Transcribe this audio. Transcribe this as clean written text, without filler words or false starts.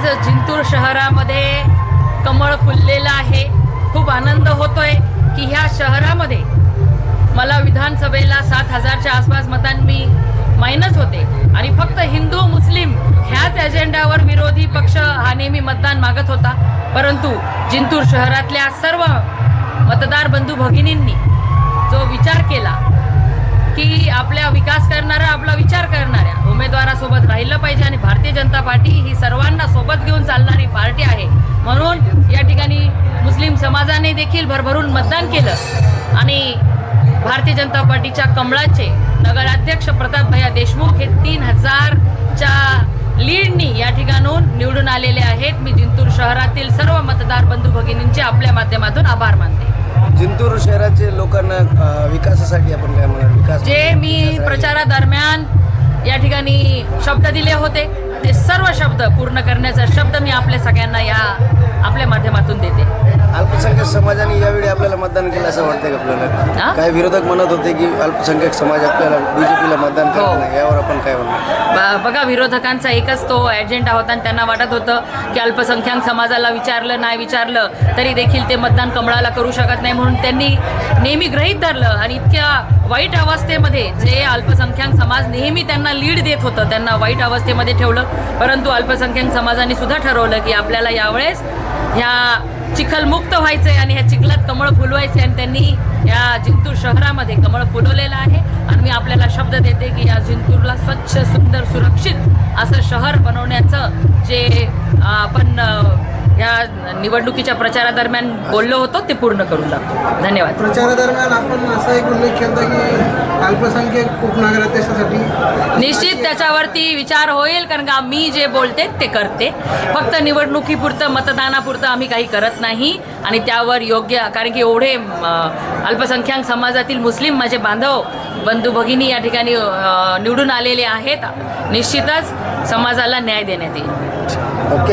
आज जिंतूर शहरामध्ये कमळ फुललेलं आहे। खूप आनंद होतोय की ह्या शहरामध्ये मला विधानसभेला 7,000च्या आसपास मतांनी मायनस होते आणि फक्त हिंदू मुस्लिम ह्याच एजेंडावर विरोधी पक्ष हा नेहमी मतदान मागत होता। परंतु जिंतूर शहरातल्या सर्व मतदार बंधू भगिनींनी जो विचार केला की आपला विकास करणारा आपला विचार करणाऱ्या उमेदवारासोबत राहिलं पाहिजे आणि भारतीय जनता पार्टी ही सर्वांना सोबत घेऊन चालणारी पार्टी आहे, म्हणून या ठिकाणी मुस्लिम समाजाने देखील भरभरून मतदान केलं आणि भारतीय जनता पार्टीच्या कमळाचे नगराध्यक्ष प्रताप भैया देशमुख हे 3,000च्या लीडनी या ठिकाणून निवडून आलेले आहेत। मी जिंतूर शहरातील सर्व मतदार बंधू भगिनींचे आपल्या माध्यमातून आभार मानते। जिंतूर शहराचे लोकांना विकासासाठी आपण काय म्हणाल, विकास जे मी प्रचारादरम्यान या ठिकाणी शब्द दिले होते ते सर्व शब्द पूर्ण करण्याचा शब्द मी आपल्या सगळ्यांना या आपल्या माध्यमातून देते। अल्पसंख्याक समाजाने यावेळी आपल्याला मतदान केलं असं वाटतंय का आपल्याला? काही विरोधक म्हणत होते की अल्पसंख्याक समाज आपल्याला बीजेपीला मतदान करत नाही, यावर आपण काय म्हणणार? बघा, विरोधकांचा एकच तो एजेंडा होता आणि त्यांना वाटत होतं की अल्पसंख्याक समाजाला विचारलं नाही विचारलं तरी देखील ते मतदान कमळाला करू शकत नाही, म्हणून त्यांनी नेहमी गृहीत धरलं आणि इतक्या वाईट अवस्थेमध्ये जे अल्पसंख्याक समाज नेहमी त्यांना लीड देत होतं त्यांना वाईट अवस्थेमध्ये ठेवलं। परंतु अल्पसंख्याक समाजाने सुद्धा ठरवलं की आपल्याला यावेळेस ह्या चिखलमुक्त व्हायचं आहे आणि ह्या चिखलात कमळ फुलवायचे आणि त्यांनी या जिंतूर शहरामध्ये कमळ फुलवलेलं आहे आणि मी आपल्याला शब्द देते की या जिंतूरला स्वच्छ सुंदर सुरक्षित असं शहर बनवण्याचं जे आपण या निवडणुकीच्या प्रचारादरम्यान बोललो होतो ते पूर्ण करून टाकतो। धन्यवाद। प्रचारादरम्यान आपण असा एक उल्लेख केला की अल्पसंख्याक उपनगराध्यक्षासाठी निश्चित त्याच्यावरती विचार होईल, कारण का मी जे बोलते ते करते, फक्त निवडणुकीपुरतं मतदानापुरतं आम्ही काही करत नाही आणि त्यावर योग्य, कारण की एवढे अल्पसंख्याक समाजातील मुस्लिम माझे बांधव बंधू भगिनी या ठिकाणी निवडून आलेले आहेत, निश्चितच समाजाला न्याय देण्यात येईल। ओके।